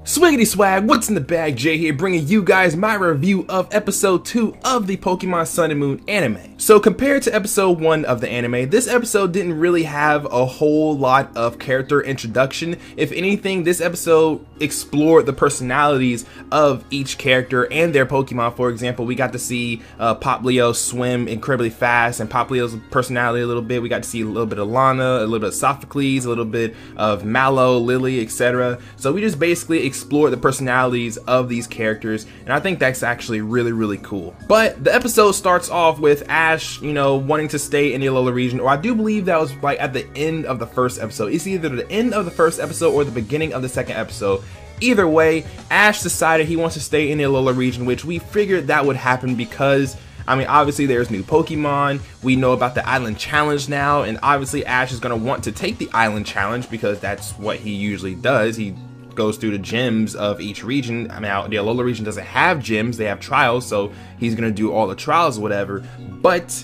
Swiggity swag, what's in the bag? Jay here, bringing you guys my review of episode 2 of the Pokemon Sun and Moon anime. So compared to episode 1 of the anime, this episode didn't really have a whole lot of character introduction. If anything, this episode explored the personalities of each character and their Pokemon. For example, we got to see Poplio swim incredibly fast and Poplio's personality a little bit. We got to see a little bit of Lana, a little bit of Sophocles, a little bit of Mallow, Lily, etc. So we just basically explore the personalities of these characters, and I think that's actually really cool. But the episode starts off with Ash, wanting to stay in the Alola region, or I do believe that was like at the end of the first episode. It's either the end of the first episode or the beginning of the second episode. Either way, Ash decided he wants to stay in the Alola region, which we figured that would happen because obviously there's new Pokemon, we know about the Island Challenge now, and obviously Ash is going to want to take the Island Challenge because that's what he usually does. He goes through the gyms of each region. The Alola region doesn't have gyms, they have trials, so he's gonna do all the trials or whatever. But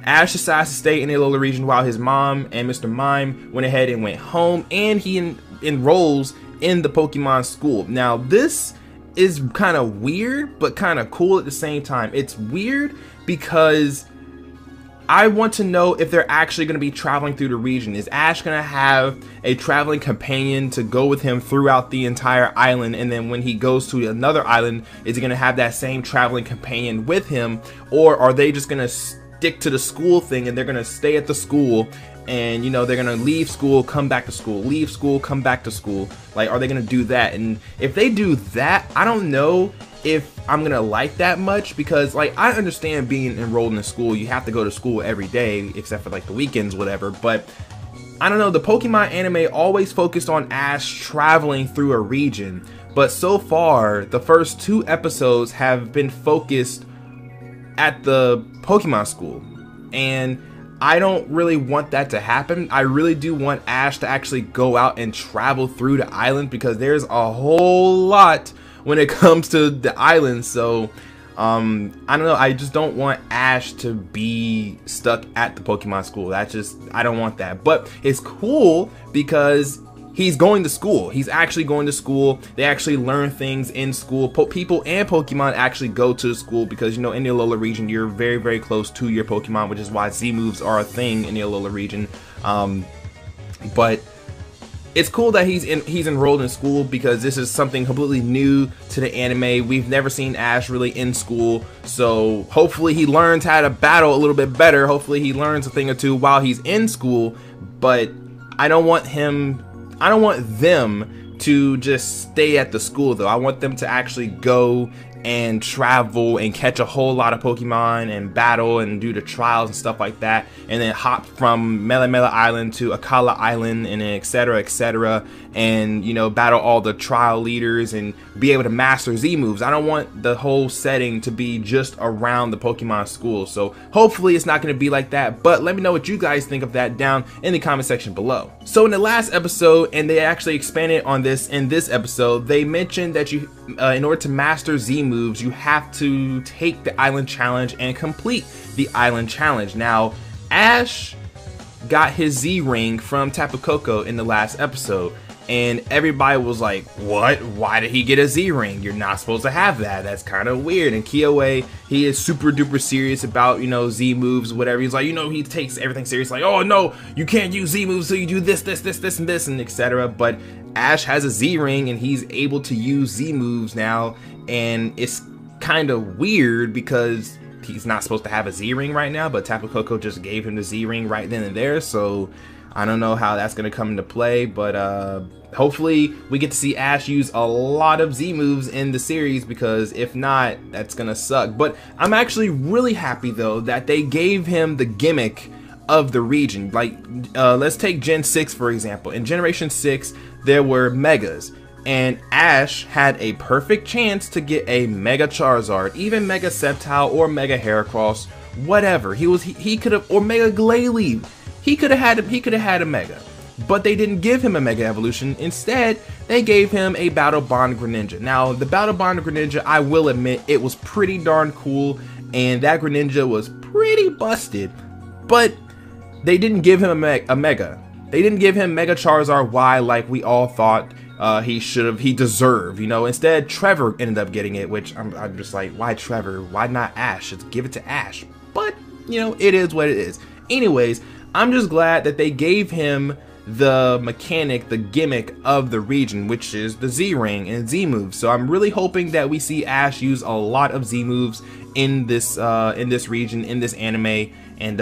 Ash decides to stay in the Alola region while his mom and Mr. Mime went ahead and went home, and he enrolls in the Pokemon school. Now this is kind of weird but kind of cool at the same time. It's weird because I want to know if they're actually going to be traveling through the region. Is Ash going to have a traveling companion to go with him throughout the entire island, and then when he goes to another island, is he going to have that same traveling companion with him? Or are they just going to stick to the school thing and they're going to stay at the school and they're going to leave school, come back to school, leave school, come back to school? Like, are they going to do that? And if they do that, I don't know if I'm gonna like that much, because like I understand being enrolled in a school, you have to go to school every day except for like the weekends, whatever, but I don't know, the Pokemon anime always focused on Ash traveling through a region, but so far the first 2 episodes have been focused at the Pokemon school, and I don't really want that to happen. I really do want Ash to actually go out and travel through the island, because there's a whole lot when it comes to the island. So I don't know, I just don't want Ash to be stuck at the Pokemon school. I don't want that. But it's cool because he's going to school. He's actually going to school. They actually learn things in school. People and Pokemon actually go to school because, in the Alola region, you're very close to your Pokemon, which is why Z moves are a thing in the Alola region. But it's cool that he's enrolled in school, because this is something completely new to the anime. We've never seen Ash really in school, so hopefully he learns how to battle a little bit better. Hopefully he learns a thing or two while he's in school. But I don't want them to just stay at the school though. I want them to actually go and travel and catch a whole lot of Pokemon and battle and do the trials and stuff like that, and then hop from Melemele Island to Akala Island and etc, and battle all the trial leaders and be able to master Z moves. I don't want the whole setting to be just around the Pokemon school, so hopefully it's not going to be like that. But let me know what you guys think of that down in the comment section below. So in the last episode, and they actually expanded on this in this episode, they mentioned that you in order to master Z moves, you have to take the Island Challenge and complete the Island Challenge. Now, Ash got his Z ring from Tapu Koko in the last episode, and everybody was like, what? Why did he get a Z ring? You're not supposed to have that. That's kind of weird. And Kyoei, he is super duper serious about, Z moves, whatever. He's like, he takes everything serious. Like, oh no, you can't use Z moves, so you do this, and etc. But Ash has a Z ring and he's able to use Z moves now, and it's kind of weird because he's not supposed to have a Z ring right now, but Tapu Koko just gave him the Z ring right then and there. So I don't know how that's gonna come into play, but hopefully we get to see Ash use a lot of Z moves in the series, because if not, that's gonna suck. But I'm actually really happy though that they gave him the gimmick of the region. Like let's take Gen 6 for example. In Generation 6 there were Megas, and Ash had a perfect chance to get a Mega Charizard, even Mega Sceptile or Mega Heracross, whatever. He could have, or Mega Glalie. He could have had a Mega, but they didn't give him a Mega Evolution. Instead, they gave him a Battle Bond Greninja. Now, the Battle Bond Greninja, I will admit, it was pretty darn cool, and that Greninja was pretty busted, but they didn't give him a Mega. They didn't give him Mega Charizard Y like we all thought he deserved, you know. Instead, Trevor ended up getting it, which I'm just like, why Trevor? Why not Ash? Just give it to Ash. But, you know, it is what it is. Anyways, I'm just glad that they gave him the mechanic, the gimmick of the region, which is the Z ring and Z moves. So I'm really hoping that we see Ash use a lot of Z moves in this region, in this anime, and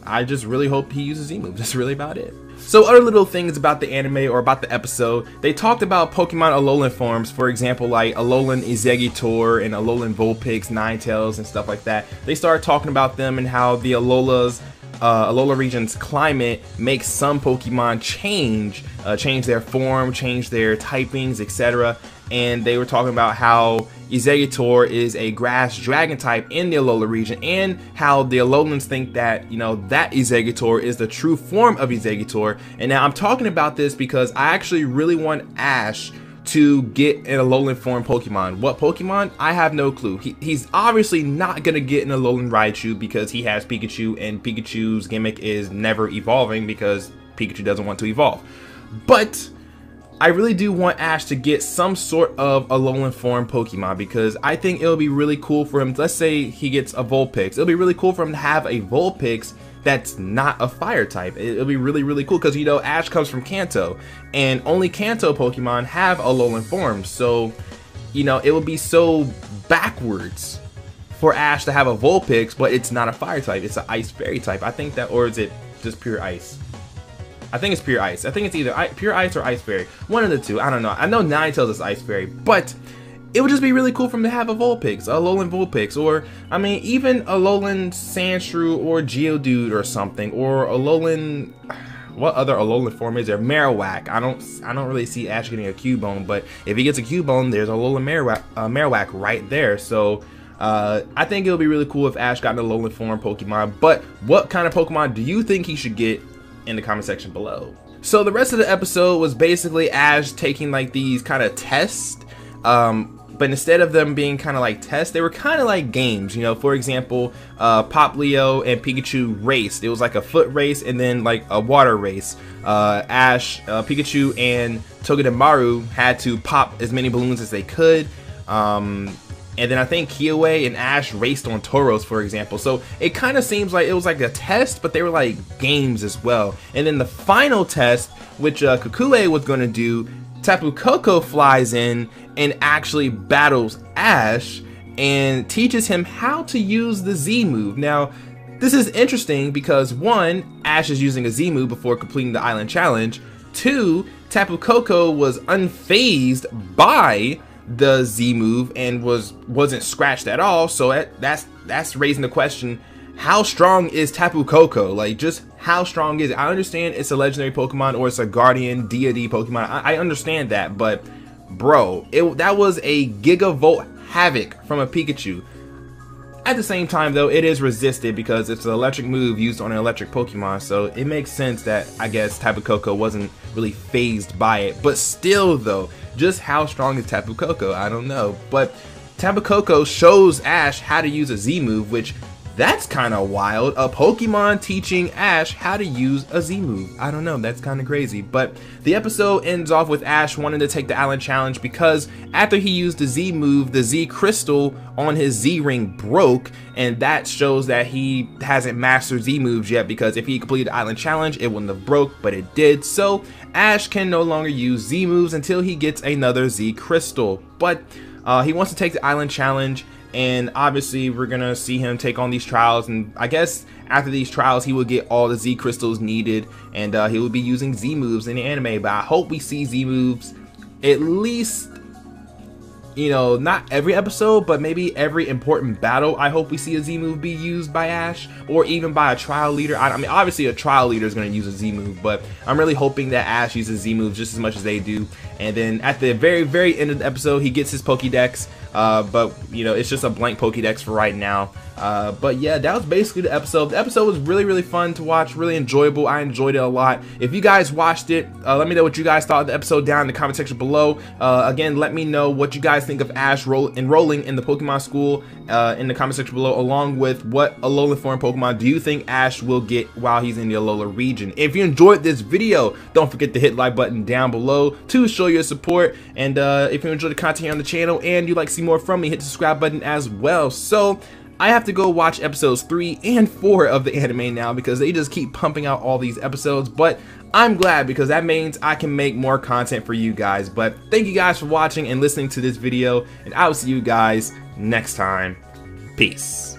I just really hope he uses Z moves. That's really about it. So other little things about the anime or about the episode, they talked about Pokemon Alolan forms, for example, like Alolan Exeggutor and Alolan Vulpix, Ninetales, and stuff like that. They started talking about them and how the Alola region's climate makes some Pokemon change their form, change their typings, etc. And they were talking about how Exeggutor is a grass dragon type in the Alola region, and how the Alolans think that, you know, that Exeggutor is the true form of Exeggutor. And now I'm talking about this because I actually really want Ash to get an Alolan form Pokemon. What Pokemon? I have no clue. He's obviously not gonna get an Alolan Raichu because he has Pikachu, and Pikachu's gimmick is never evolving because Pikachu doesn't want to evolve. But I really do want Ash to get some sort of Alolan form Pokemon, because I think it'll be really cool for him. Let's say he gets a Vulpix. It'll be really cool for him to have a Vulpix that's not a fire type. It'll be really, really cool because, you know, Ash comes from Kanto, and only Kanto Pokemon have Alolan forms. So, you know, it would be so backwards for Ash to have a Vulpix, but it's not a fire type. It's an ice fairy type. I think that, or is it just pure ice? I think it's pure ice. I think it's either pure ice or ice fairy. One of the two. I don't know. I know Ninetales is ice fairy, but it would just be really cool for him to have a Vulpix, a Alolan Vulpix, or, I mean, even Alolan Sandshrew or Geodude or something, or Alolan, what other Alolan form is there? Marowak. I don't really see Ash getting a Cubone, but if he gets a Cubone, there's Alolan Marowak right there. So I think it would be really cool if Ash got an Alolan form Pokemon. But what kind of Pokemon do you think he should get? In the comment section below. So the rest of the episode was basically Ash taking like these kind of tests, but instead of them being kind of like tests, they were kind of like games, you know. For example, Poplio and Pikachu raced. It was like a foot race and then like a water race. Pikachu and Togedemaru had to pop as many balloons as they could. And then I think Kyoei and Ash raced on Tauros, for example. So it kind of seems like it was like a test, but they were like games as well. And then the final test, which Kukue was going to do, Tapu Koko flies in and actually battles Ash and teaches him how to use the Z move. Now, this is interesting because 1, Ash is using a Z move before completing the island challenge. 2, Tapu Koko was unfazed by the Z move and wasn't scratched at all. So that's raising the question, how strong is Tapu Koko? Like, just how strong is it? I understand it's a legendary Pokemon or it's a guardian deity Pokemon. I understand that, but bro, that was a Gigavolt Havoc from a Pikachu. At the same time, though, it is resisted because it's an electric move used on an electric Pokemon, so it makes sense that, I guess, Tapu Koko wasn't really phased by it. But still, though, just how strong is Tapu Koko? I don't know. But Tapu Koko shows Ash how to use a Z move, which, that's kind of wild. A Pokemon teaching Ash how to use a Z move. I don't know, that's kind of crazy. But the episode ends off with Ash wanting to take the island challenge because after he used the Z move, the Z crystal on his Z ring broke, and that shows that he hasn't mastered Z moves yet, because if he completed the island challenge, it wouldn't have broke, but it did. So Ash can no longer use Z moves until he gets another Z crystal. But he wants to take the island challenge, and obviously we're gonna see him take on these trials, and I guess after these trials he will get all the Z crystals needed, and he will be using Z moves in the anime. But I hope we see Z moves at least, you know, not every episode, but maybe every important battle. I hope we see a Z move be used by Ash, or even by a trial leader. I mean, obviously a trial leader is going to use a Z move, but I'm really hoping that Ash uses Z moves just as much as they do. And then at the very, very end of the episode, he gets his Pokédex, but, you know, it's just a blank Pokédex for right now. But yeah, that was basically the episode. The episode was really, really fun to watch, really enjoyable. I enjoyed it a lot. If you guys watched it, let me know what you guys thought of the episode down in the comment section below. Again, let me know what you guys think think of Ash enrolling in the Pokemon school in the comment section below, along with what Alolan form Pokemon do you think Ash will get while he's in the Alola region. If you enjoyed this video, don't forget to hit the like button down below to show your support, and if you enjoy the content here on the channel and you'd like to see more from me, hit the subscribe button as well. So I have to go watch episodes 3 and 4 of the anime now because they just keep pumping out all these episodes, but I'm glad because that means I can make more content for you guys. But thank you guys for watching and listening to this video, and I will see you guys next time. Peace.